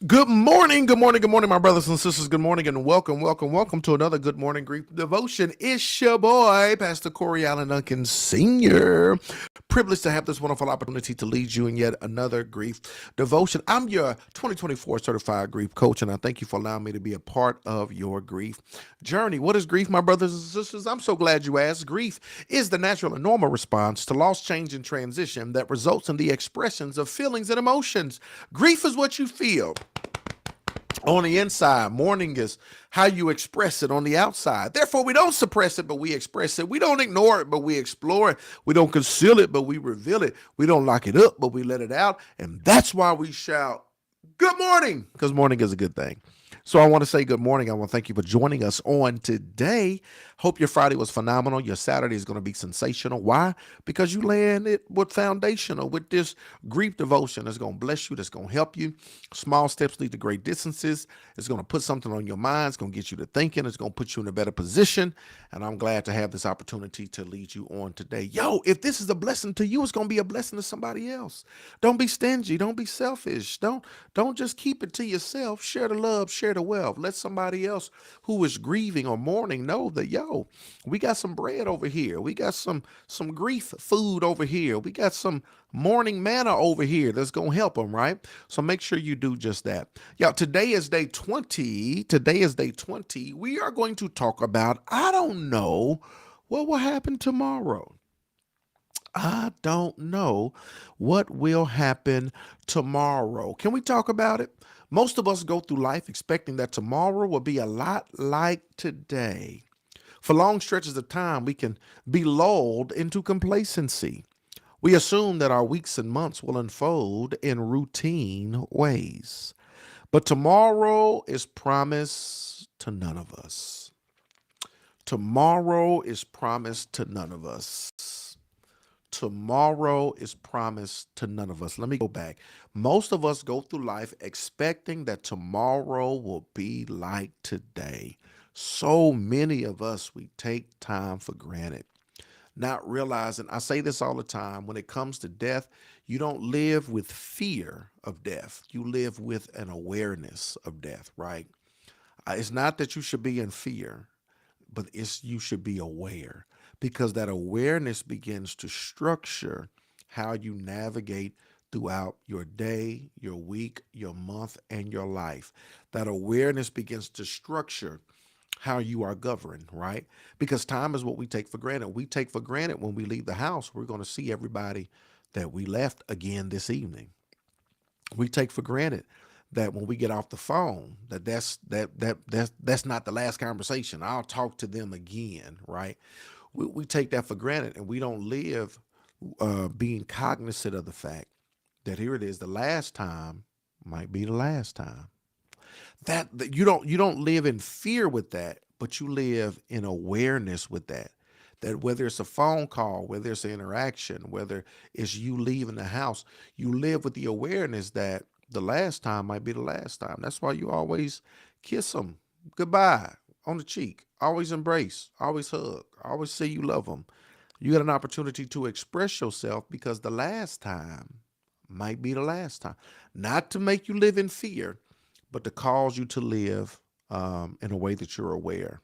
Good morning, good morning, good morning, my brothers and sisters. Good morning and welcome, welcome, welcome to another Good Morning Grief Devotion. It's your boy, Pastor Corey Allen Duncan Sr. Privileged to have this wonderful opportunity to lead you in yet another grief devotion. I'm your 2024 certified grief coach, and I thank you for allowing me to be a part of your grief journey. What is grief, my brothers and sisters? I'm so glad you asked. Grief is the natural and normal response to loss, change, and transition that results in the expressions of feelings and emotions. Grief is what you feel on the inside. Mourning is how you express it on the outside. Therefore, we don't suppress it, but we express it. We don't ignore it, but we explore it. We don't conceal it, but we reveal it. We don't lock it up, but we let it out. And that's why we shout, good morning, because morning is a good thing. So I want to say good morning. I want to thank you for joining us on today. Hope your Friday was phenomenal. Your Saturday is going to be sensational. Why? Because you landed with foundational, with this grief devotion that's going to bless you, that's going to help you. Small steps lead to great distances. It's going to put something on your mind. It's going to get you to thinking. It's going to put you in a better position. And I'm glad to have this opportunity to lead you on today. Yo, if this is a blessing to you, it's going to be a blessing to somebody else. Don't be stingy. Don't be selfish. Don't just keep it to yourself. Share the love, share the wealth. Let somebody else who is grieving or mourning know that, yo, we got some bread over here. We got some grief food over here. We got some morning manna over here that's going to help them, right? So make sure you do just that. Y'all, today is day 20. Today is day 20. We are going to talk about, I don't know what will happen tomorrow. I don't know what will happen tomorrow. Can we talk about it? Most of us go through life expecting that tomorrow will be a lot like today. For long stretches of time, we can be lulled into complacency. We assume that our weeks and months will unfold in routine ways. But tomorrow is promised to none of us. Tomorrow is promised to none of us. Tomorrow is promised to none of us. Let me go back. Most of us go through life expecting that tomorrow will be like today. So many of us, we take time for granted, not realizing, I say this all the time, when it comes to death, you don't live with fear of death. You live with an awareness of death, right? It's not that you should be in fear, but it's you should be aware, because that awareness begins to structure how you navigate throughout your day, your week, your month, and your life. That awareness begins to structure how you are governed, right? Because time is what we take for granted. We take for granted when we leave the house, we're going to see everybody that we left again this evening. We take for granted that when we get off the phone, that's not the last conversation. I'll talk to them again, right? We take that for granted, and we don't live being cognizant of the fact that here it is, the last time might be the last time. That you don't live in fear with that, but you live in awareness with that. That whether it's a phone call, whether it's an interaction, whether it's you leaving the house, you live with the awareness that the last time might be the last time. That's why you always kiss them goodbye on the cheek, always embrace, always hug, always say you love them. You got an opportunity to express yourself, because the last time might be the last time. Not to make you live in fear, but to cause you to live in a way that you're aware.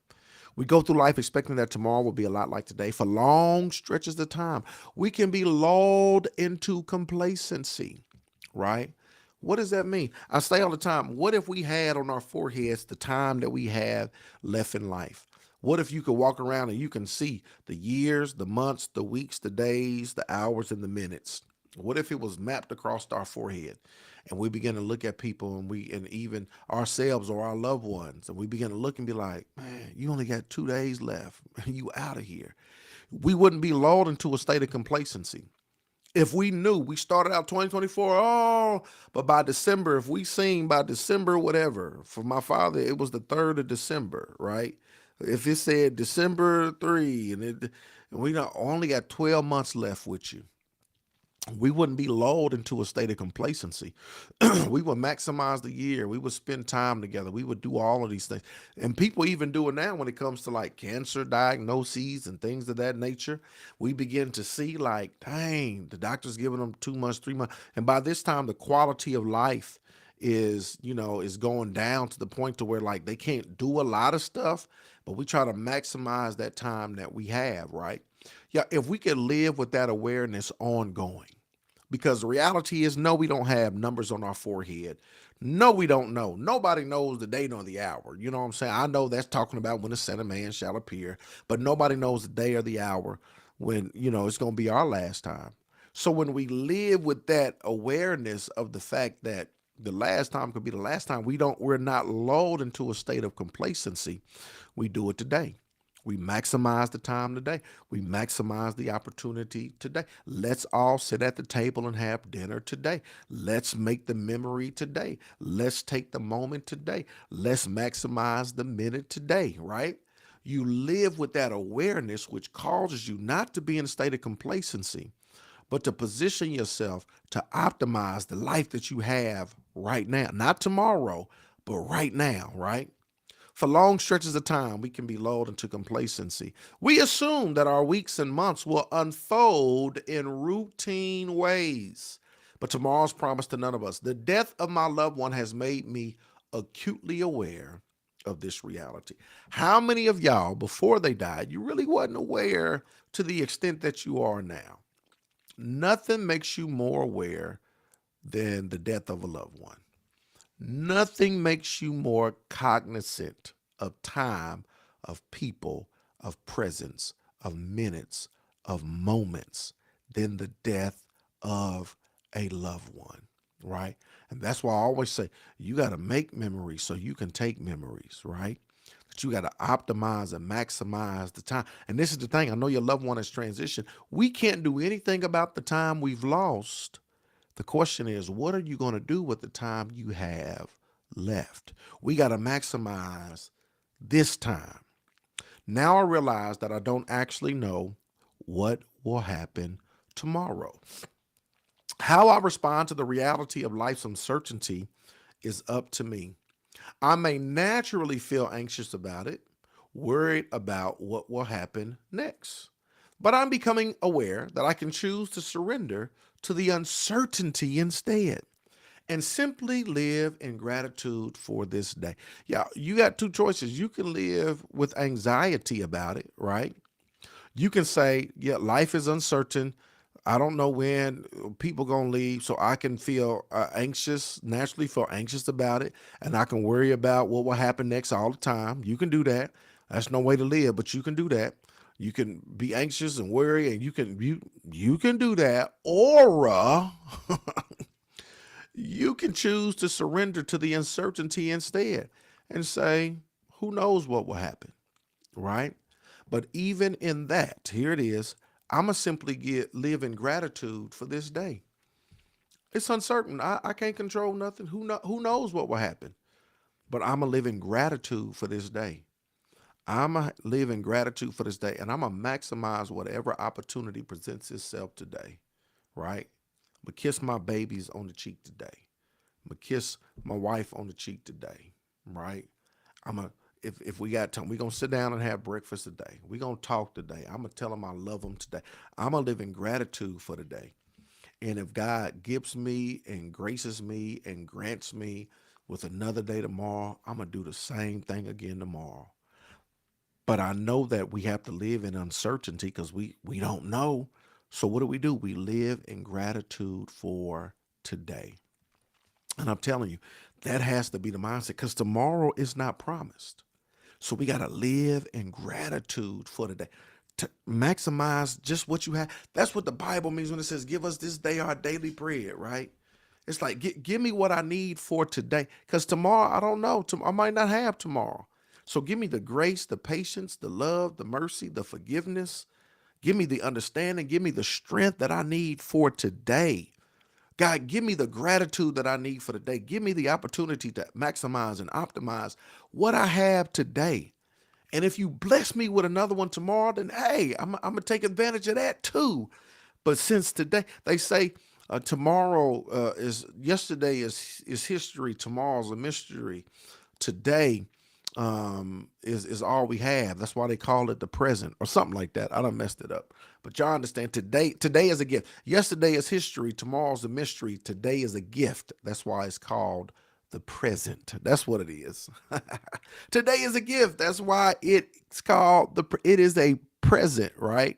We go through life expecting that tomorrow will be a lot like today. For long stretches of time, we can be lulled into complacency, right? What does that mean? I say all the time, what if we had on our foreheads the time that we have left in life? What if you could walk around and you can see the years, the months, the weeks, the days, the hours, and the minutes? What if it was mapped across our forehead, and we begin to look at people, and even ourselves or our loved ones, and we begin to look and be like, man, you only got 2 days left. You out of here. We wouldn't be lulled into a state of complacency. If we knew we started out 2024, oh, but by December, if we seen by December, whatever, for my father, it was the 3rd of December, right? If it said December 3, and we not, only got 12 months left with you, we wouldn't be lulled into a state of complacency. We would maximize the year. We would spend time together. We would do all of these things. And people even do it now when it comes to like cancer diagnoses and things of that nature. We begin to see like, dang, the doctor's giving them 2 months, 3 months. And by this time, the quality of life is going down to the point to where like they can't do a lot of stuff, but we try to maximize that time that we have, right? Yeah, if we could live with that awareness ongoing, because the reality is, no, we don't have numbers on our forehead. No, we don't know. Nobody knows the day nor the hour. You know what I'm saying? I know that's talking about when the Son of Man shall appear, but nobody knows the day or the hour when, it's going to be our last time. So when we live with that awareness of the fact that the last time could be the last time, we're not lulled into a state of complacency. We do it today. We maximize the time today. We maximize the opportunity today. Let's all sit at the table and have dinner today. Let's make the memory today. Let's take the moment today. Let's maximize the minute today, right? You live with that awareness, which causes you not to be in a state of complacency, but to position yourself to optimize the life that you have right now, not tomorrow, but right now, right? For long stretches of time, we can be lulled into complacency. We assume that our weeks and months will unfold in routine ways. But tomorrow's promised to none of us. The death of my loved one has made me acutely aware of this reality. How many of y'all, before they died, you really wasn't aware to the extent that you are now? Nothing makes you more aware than the death of a loved one. Nothing makes you more cognizant of time, of people, of presence, of minutes, of moments than the death of a loved one, right? And that's why I always say you got to make memories so you can take memories, right? That you got to optimize and maximize the time. And this is the thing, I know your loved one has transitioned. We can't do anything about the time we've lost. The question is, what are you going to do with the time you have left? We got to maximize this time. Now I realize that I don't actually know what will happen tomorrow. How I respond to the reality of life's uncertainty is up to me. I may naturally feel anxious about it, worried about what will happen next. But I'm becoming aware that I can choose to surrender to the uncertainty instead and simply live in gratitude for this day. Yeah, you got two choices. You can live with anxiety about it, right? You can say, yeah, life is uncertain. I don't know when people gonna leave, so I can feel anxious, naturally feel anxious about it, and I can worry about what will happen next all the time. You can do that. That's no way to live, but you can do that. You can be anxious and worry, and you can do that. Or you can choose to surrender to the uncertainty instead and say, who knows what will happen, right? But even in that, here it is. I'm going to simply live in gratitude for this day. It's uncertain. I can't control nothing. Who knows what will happen? But I'm going to live in gratitude for this day. I'm going to live in gratitude for this day. And I'm going to maximize whatever opportunity presents itself today, right? I'm going to kiss my babies on the cheek today. I'm going to kiss my wife on the cheek today, right? I'm going to if we got time, we're going to sit down and have breakfast today. We're going to talk today. I'm going to tell them I love them today. I'm going to live in gratitude for today. And if God gives me and graces me and grants me with another day tomorrow, I'm going to do the same thing again tomorrow. But I know that we have to live in uncertainty because we don't know. So what do? We live in gratitude for today. And I'm telling you, that has to be the mindset because tomorrow is not promised. So we got to live in gratitude for the day to maximize just what you have. That's what the Bible means when it says, give us this day our daily bread, right? It's like, give me what I need for today. Because tomorrow, I don't know. I might not have tomorrow. So give me the grace, the patience, the love, the mercy, the forgiveness. Give me the understanding. Give me the strength that I need for today. God, give me the gratitude that I need for the day. Give me the opportunity to maximize and optimize what I have today. And if you bless me with another one tomorrow, then hey, I'm going to take advantage of that too. But since today, they say tomorrow yesterday is history, tomorrow's a mystery. Today is all we have. That's why they call it the present or something like that. I done messed it up. But y'all understand, today is a gift. Yesterday is history, tomorrow's a mystery, today is a gift. That's why it's called the present. That's what it is. Today is a gift. That's why it's called it is a present, right?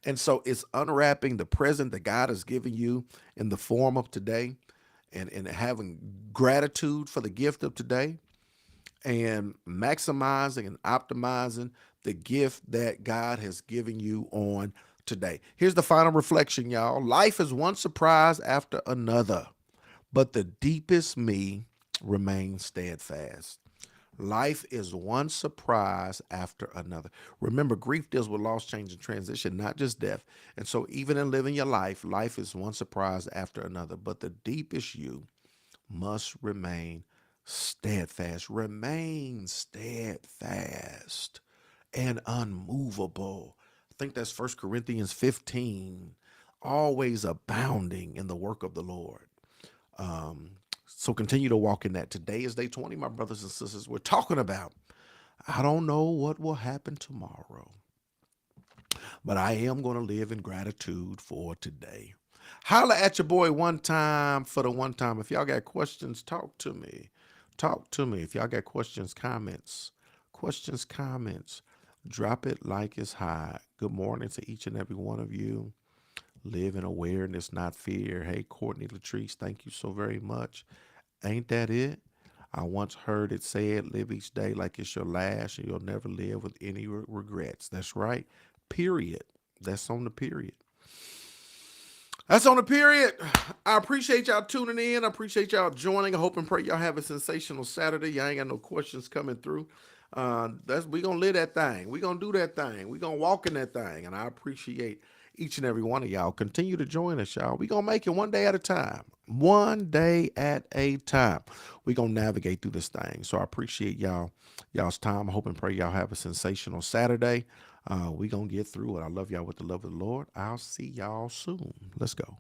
And so it's unwrapping the present that God has given you in the form of today, and having gratitude for the gift of today, and maximizing and optimizing the gift that God has given you on today. Here's the final reflection, y'all. Life is one surprise after another, but the deepest me remains steadfast. Life is one surprise after another. Remember, grief deals with loss, change, and transition, not just death. And so, even in living your life, life is one surprise after another. But the deepest you must remain steadfast. Remain steadfast and unmovable. I think that's 1 Corinthians 15. Always abounding in the work of the Lord. Um, so continue to walk in that. Today is day 20, my brothers and sisters. We're talking about, I don't know what will happen tomorrow, but I am going to live in gratitude for today. Holla at your boy one time for the one time. If y'all got questions, talk to me. Talk to me. If y'all got questions, drop it like it's hot. Good morning to each and every one of you. Live in awareness, not fear. Hey, Courtney Latrice, thank you so very much. Ain't that it? I once heard it said, live each day like it's your last, and you'll never live with any regrets. That's right. Period. That's on the period. That's on the period. I appreciate y'all tuning in. I appreciate y'all joining. I hope and pray y'all have a sensational Saturday. Y'all ain't got no questions coming through. That's we gonna live that thing. We gonna do that thing. We gonna walk in that thing. And I appreciate each and every one of y'all. Continue to join us, y'all. We gonna make it one day at a time. One day at a time. We gonna navigate through this thing. So I appreciate y'all's time. I hope and pray y'all have a sensational Saturday. We gonna get through it. I love y'all with the love of the Lord. I'll see y'all soon. Let's go.